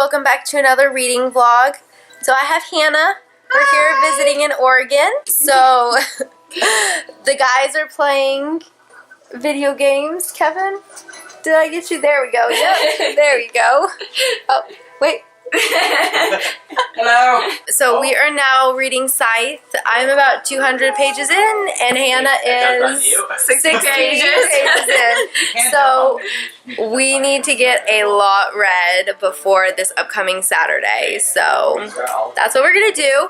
welcome back to another reading vlog. So I have Hannah. We're here visiting in Oregon. So the guys are playing video games. Kevin, did I get you? There we go. Yep, there we go. Oh, wait. Hello. So we are now reading Scythe. I'm about 200 pages in, and Hannah is 60 pages in. So we need to get a lot read before this upcoming Saturday. So that's what we're gonna do.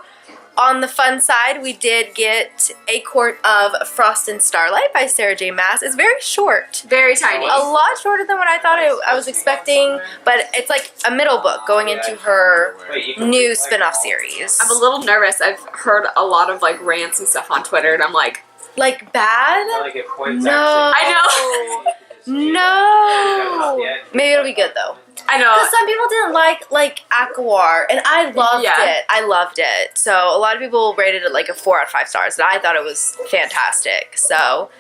On the fun side, we did get A Court of Frost and Starlight by Sarah J. Maas. It's very short. Very tiny. A lot shorter than what I thought I was expecting, but it's like a middle book going into her new spin-off series. I'm a little nervous. I've heard a lot of like rants and stuff on Twitter, and I'm like bad? No. I know. No. Maybe it'll be good though. I know. Because some people didn't like Aquar, and I loved it. I loved it. So a lot of people rated it like a 4 out of 5 stars, and I thought it was fantastic. So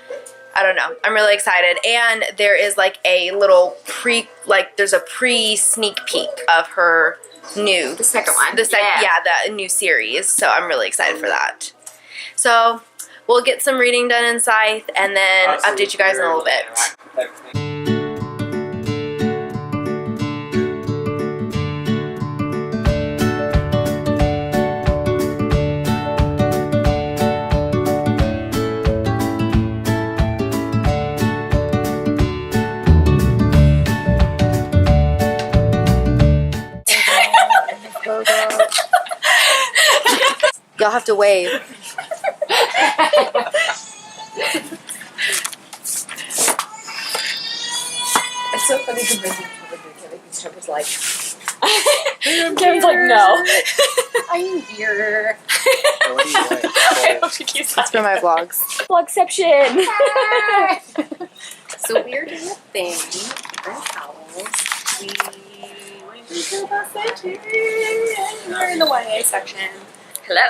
I don't know. I'm really excited. And there is like a little there's a pre-sneak peek of her new. The second one. The new series. So I'm really excited for that. So we'll get some reading done in Scythe, and then update you guys in a little bit. Y'all have to wave. It's so funny compared to Trevor's like, Kevin's like, no. I'm here. I hope she keeps That's for my vlogs. Vlogception. So we're doing a thing. We're in towels. We went to the bus section. And we're in the YA section. Hello.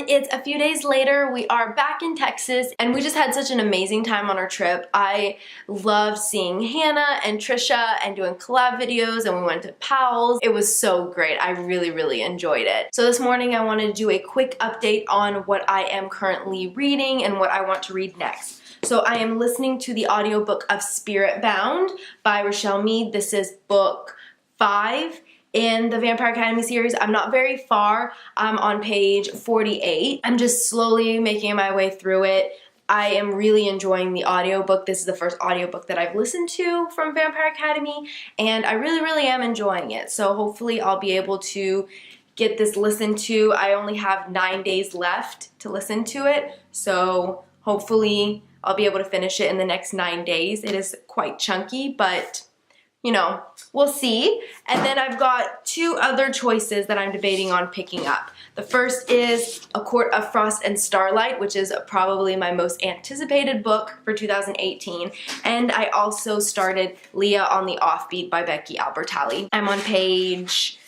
It's a few days later. We are back in Texas, and we just had such an amazing time on our trip. I loved seeing Hannah and Tricia and doing collab videos, and we went to Powell's. It was so great. I really, really enjoyed it. So this morning I wanted to do a quick update on what I am currently reading and what I want to read next. So I am listening to the audiobook of Spirit Bound by Rochelle Mead. This is book 5 in the Vampire Academy series. I'm not very far. I'm on page 48. I'm just slowly making my way through it. I am really enjoying the audiobook. This is the first audiobook that I've listened to from Vampire Academy, and I really, really am enjoying it. So hopefully I'll be able to get this listened to. I only have 9 days left to listen to it, so hopefully I'll be able to finish it in the next 9 days. It is quite chunky, but you know, we'll see. And then I've got 2 other choices that I'm debating on picking up. The first is A Court of Frost and Starlight, which is probably my most anticipated book for 2018. And I also started Leah on the Offbeat by Becky Albertalli. I'm on page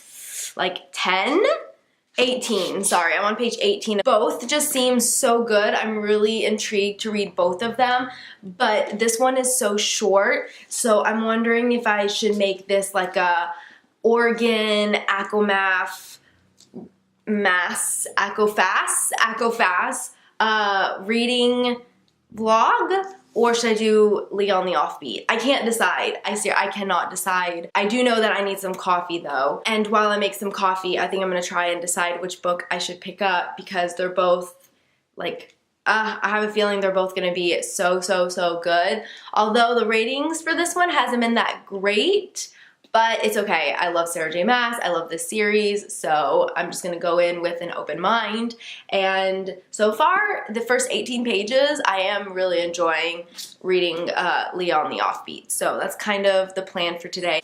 18, sorry, I'm on page 18. Both just seem so good. I'm really intrigued to read both of them, but this one is so short, so I'm wondering if I should make this like a Oregon ACOFAS reading vlog, or should I do Leah on the Offbeat? I can't decide. I cannot decide. I do know that I need some coffee though. And while I make some coffee, I think I'm gonna try and decide which book I should pick up, because they're both I have a feeling they're both gonna be so good. Although the ratings for this one hasn't been that great, but it's okay. I love Sarah J. Maas. I love this series, so I'm just gonna go in with an open mind. And so far, the first 18 pages, I am really enjoying reading Leah on the Offbeat. So that's kind of the plan for today.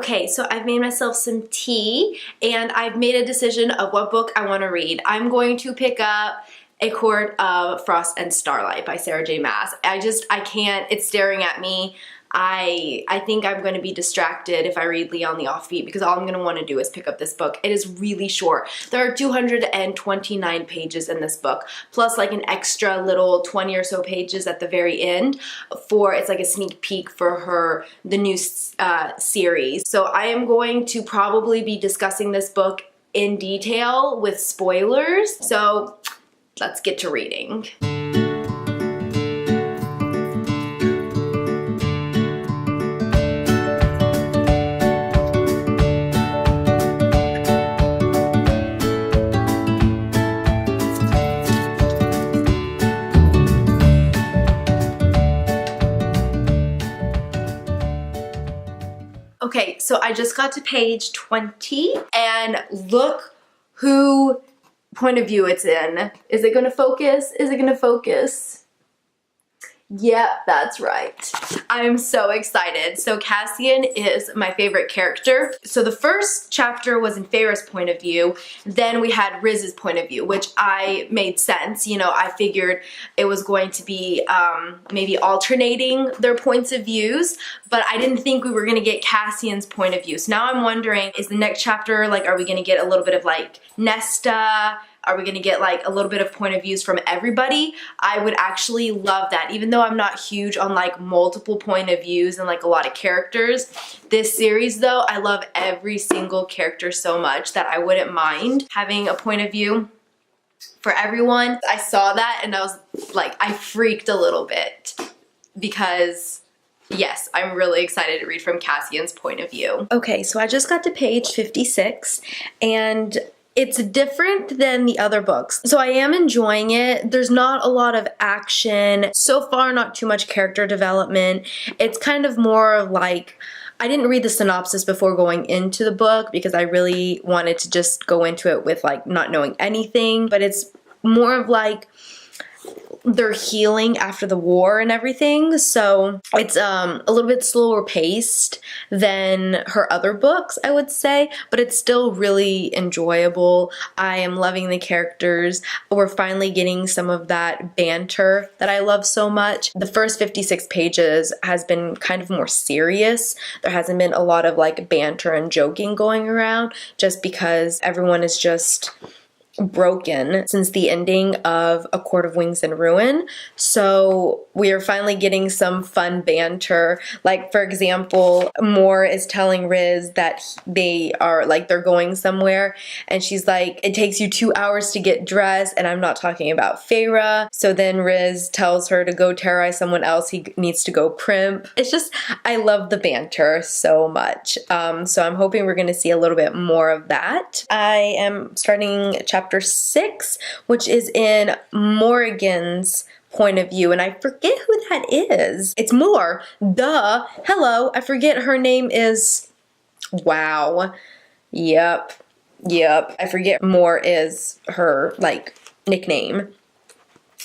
Okay, so I've made myself some tea and I've made a decision of what book I want to read. I'm going to pick up A Court of Frost and Starlight by Sarah J Maas. I can't, it's staring at me. I think I'm going to be distracted if I read Leon the Offbeat because all I'm going to want to do is pick up this book. It is really short. There are 229 pages in this book, plus like an extra little 20 or so pages at the very end it's like a sneak peek for the new series. So I am going to probably be discussing this book in detail with spoilers. So let's get to reading. Okay, so I just got to page 20 and look who point of view it's in. Is it gonna focus? Is it gonna focus? Yep, that's right. I'm so excited. So Cassian is my favorite character. So the first chapter was in Feyre's point of view. Then we had Riz's point of view, which made sense. You know, I figured it was going to be maybe alternating their points of views, but I didn't think we were gonna get Cassian's point of view. So now I'm wondering, is the next chapter, like, are we gonna get a little bit of like Nesta? Are we gonna get like a little bit of point of views from everybody? I would actually love that. Even though I'm not huge on like multiple point of views and like a lot of characters, this series though, I love every single character so much that I wouldn't mind having a point of view for everyone. I saw that and I was like, I freaked a little bit because yes, I'm really excited to read from Cassian's point of view. Okay, so I just got to page 56 and it's different than the other books. So I am enjoying it. There's not a lot of action. So far, not too much character development. It's kind of more of like, I didn't read the synopsis before going into the book because I really wanted to just go into it with like not knowing anything, but it's more of like they're healing after the war and everything, so it's a little bit slower paced than her other books, I would say, but it's still really enjoyable. I am loving the characters. We're finally getting some of that banter that I love so much. The first 56 pages has been kind of more serious. There hasn't been a lot of like banter and joking going around just because everyone is just broken since the ending of A Court of Wings and Ruin. So we are finally getting some fun banter. Like, for example, Moore is telling Riz that they're going somewhere, and she's like, it takes you 2 hours to get dressed, and I'm not talking about Feyre. So then Riz tells her to go terrorize someone else. He needs to go primp. It's just, I love the banter so much. So I'm hoping we're gonna see a little bit more of that. I am starting chapter 6, which is in Morrigan's point of view, and I forget who that is. It's Moore. Duh. Hello. I forget her name is... Wow. Yep. I forget Moore is her, like, nickname.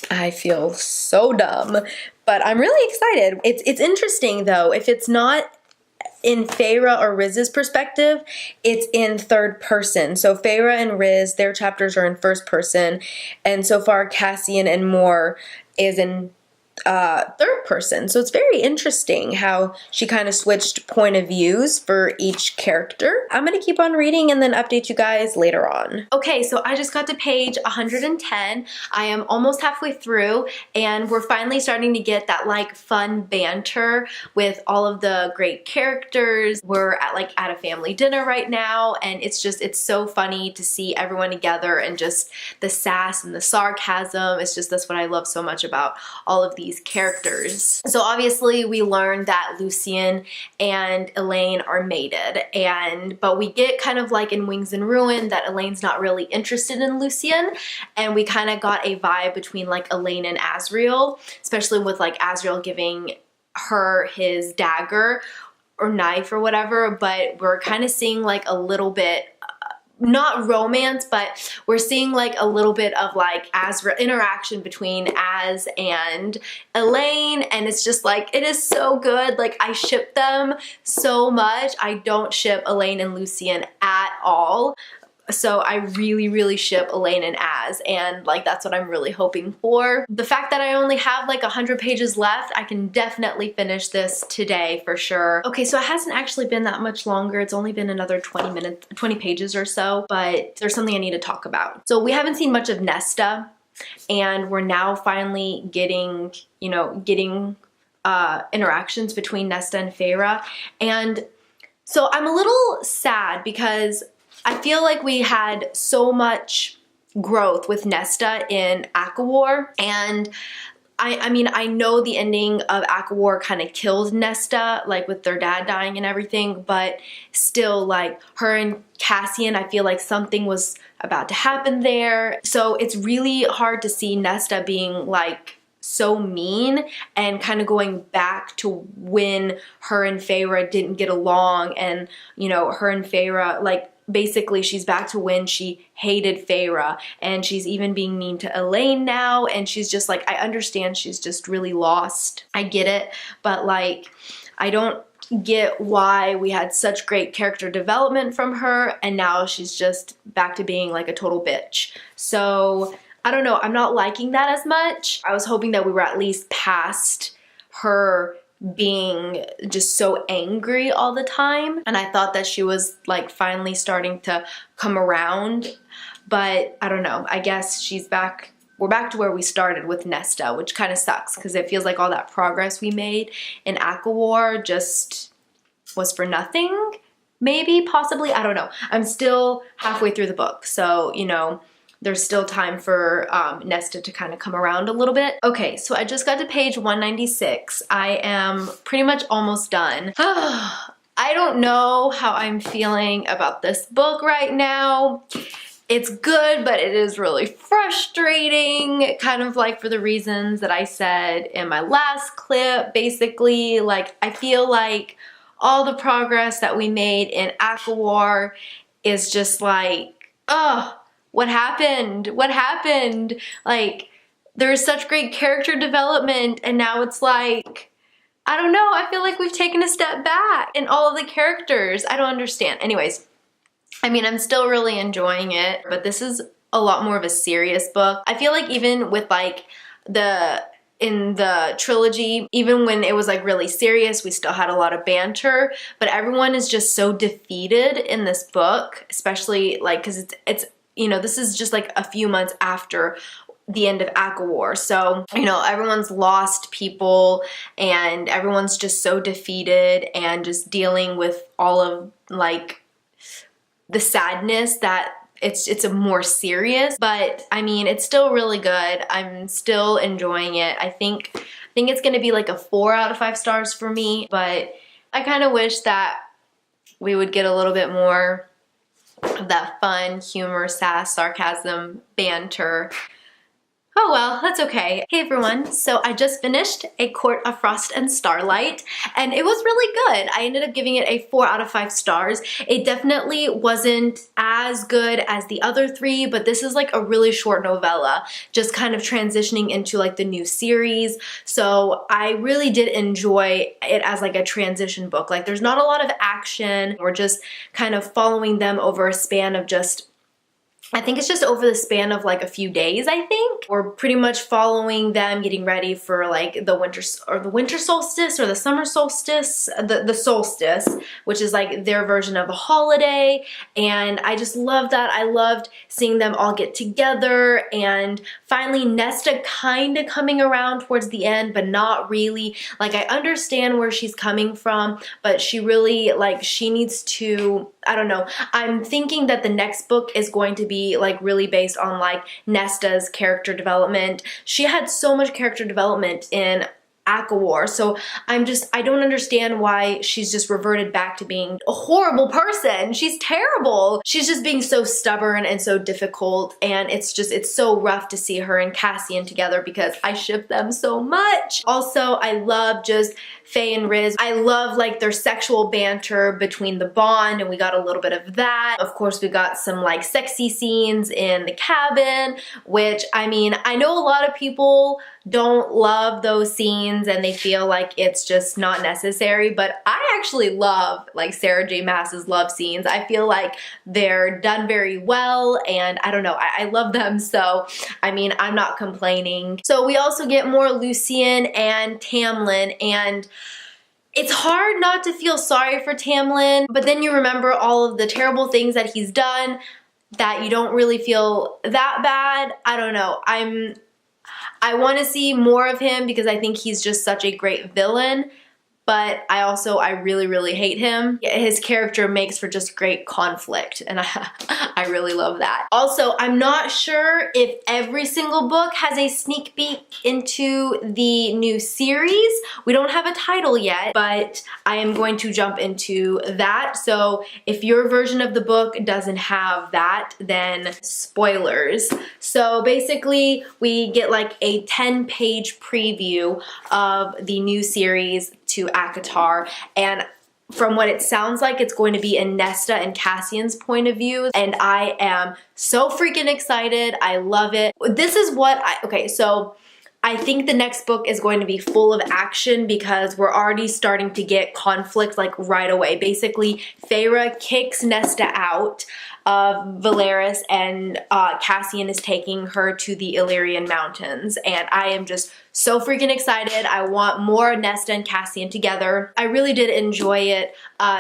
I feel so dumb, but I'm really excited. It's interesting, though. If it's not in Feyre or Riz's perspective, it's in third person. So Feyre and Riz, their chapters are in first person, and so far Cassian and Moore is in third person. So it's very interesting how she kind of switched point of views for each character. I'm gonna keep on reading and then update you guys later on. Okay, so I just got to page 110. I am almost halfway through and we're finally starting to get that like fun banter with all of the great characters. We're at a family dinner right now, and it's so funny to see everyone together and just the sass and the sarcasm. That's what I love so much about all of these characters. So obviously we learned that Lucien and Elaine are mated, but we get kind of like in Wings and Ruin that Elaine's not really interested in Lucien, and we kind of got a vibe between like Elaine and Asriel, especially with like Asriel giving her his dagger or knife or whatever, but we're kind of seeing like a little bit not romance, but we're seeing like a little bit of like interaction between Az and Elaine, and it's just like, it is so good. Like, I ship them so much. I don't ship Elaine and Lucien at all. So I really ship Elaine and Az, and like that's what I'm really hoping for. The fact that I only have like 100 pages left, I can definitely finish this today for sure. Okay, so it hasn't actually been that much longer. It's only been another 20 pages or so, but there's something I need to talk about. So we haven't seen much of Nesta, and we're now finally getting, you know, interactions between Nesta and Feyre. And so I'm a little sad because I feel like we had so much growth with Nesta in ACOWAR, and I mean, I know the ending of ACOWAR kind of killed Nesta, like with their dad dying and everything, but still, like, her and Cassian, I feel like something was about to happen there. So it's really hard to see Nesta being like so mean and kind of going back to when her and Feyre didn't get along, and, you know, her and Feyre, like, basically she's back to when she hated Feyre, and she's even being mean to Elaine now, and she's just like, I understand she's just really lost. I get it, but like, I don't get why we had such great character development from her and now she's just back to being like a total bitch. So I don't know, I'm not liking that as much. I was hoping that we were at least past her being just so angry all the time, and I thought that she was like finally starting to come around, but I don't know, I guess she's back. We're back to where we started with Nesta, which kind of sucks because it feels like all that progress we made in ACOWAR just was for nothing. Maybe, possibly, I don't know. I'm still halfway through the book, so you know, there's still time for Nesta to kind of come around a little bit. Okay, so I just got to page 196. I am pretty much almost done. I don't know how I'm feeling about this book right now. It's good, but it is really frustrating, kind of like for the reasons that I said in my last clip. Basically, like, I feel like all the progress that we made in ACOWAR is just like, ugh. What happened? What happened? Like, there was such great character development, and now it's like, I don't know, I feel like we've taken a step back in all of the characters. I don't understand. Anyways, I mean, I'm still really enjoying it, but this is a lot more of a serious book. I feel like even with like in the trilogy, even when it was like really serious, we still had a lot of banter, but everyone is just so defeated in this book, especially like, cause it's you know, this is just like a few months after the end of ACOWAR. So, you know, everyone's lost people and everyone's just so defeated and just dealing with all of like the sadness that it's a more serious, but I mean, it's still really good. I'm still enjoying it. I think it's gonna be like a 4 out of 5 stars for me, but I kind of wish that we would get a little bit more of that fun, humor, sass, sarcasm, banter. Oh well, that's okay. Hey everyone, so I just finished A Court of Frost and Starlight, and it was really good. I ended up giving it a 4 out of 5 stars. It definitely wasn't as good as the other 3, but this is like a really short novella, just kind of transitioning into like the new series. So I really did enjoy it as like a transition book. Like, there's not a lot of action. We're just kind of following them over a span of just, I think it's just over the span of like a few days, I think. We're pretty much following them getting ready for like the winter solstice or the summer solstice, the solstice, which is like their version of a holiday. And I just love that. I loved seeing them all get together, and finally Nesta kind of coming around towards the end, but not really. Like, I understand where she's coming from, but she really, like, she needs to, I don't know. I'm thinking that the next book is going to be like really based on like Nesta's character development. She had so much character development in ACOWAR. So I don't understand why she's just reverted back to being a horrible person. She's terrible. She's just being so stubborn and so difficult, and it's so rough to see her and Cassian together because I ship them so much. Also, I love just Faye and Riz. I love like their sexual banter between the bond, and we got a little bit of that. Of course, we got some like sexy scenes in the cabin, which I mean, I know a lot of people don't love those scenes and they feel like it's just not necessary, but I actually love like Sarah J. Maas's love scenes. I feel like they're done very well, and I don't know, I love them, so I mean, I'm not complaining. So we also get more Lucien and Tamlin, and it's hard not to feel sorry for Tamlin, but then you remember all of the terrible things that he's done that you don't really feel that bad. I don't know. I want to see more of him because I think he's just such a great villain, but I really, really hate him. His character makes for just great conflict, and I really love that. Also, I'm not sure if every single book has a sneak peek into the new series. We don't have a title yet, but I am going to jump into that. So if your version of the book doesn't have that, then spoilers. So basically, we get like a 10-page preview of the new series to ACOTAR, and from what it sounds like, it's going to be in Nesta and Cassian's point of view, and I am so freaking excited. I love it. This is what okay, so I think the next book is going to be full of action because we're already starting to get conflict like right away. Basically, Feyre kicks Nesta out of Valeris, and Cassian is taking her to the Illyrian Mountains, and I am just so freaking excited. I want more Nesta and Cassian together. I really did enjoy it.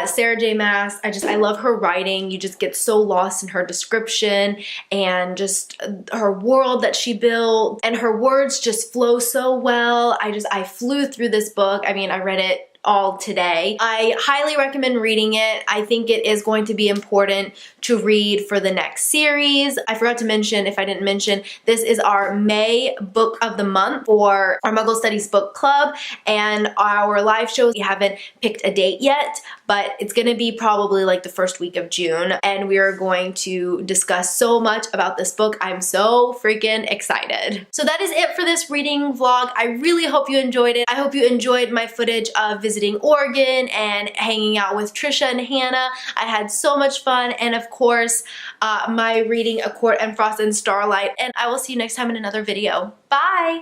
Sarah J. Maas, I love her writing. You just get so lost in her description and just her world that she built, and her words just flow so well. I flew through this book. I mean, I read it all today. I highly recommend reading it. I think it is going to be important to read for the next series. I forgot to mention, if I didn't mention, this is our May book of the month for our Muggle Studies book club, and our live shows, we haven't picked a date yet, but it's gonna be probably like the first week of June, and we are going to discuss so much about this book. I'm so freaking excited. So that is it for this reading vlog. I really hope you enjoyed it. I hope you enjoyed my footage of visiting Oregon and hanging out with Tricia and Hannah. I had so much fun, and of course, my reading A Court and Frost and Starlight, and I will see you next time in another video. Bye!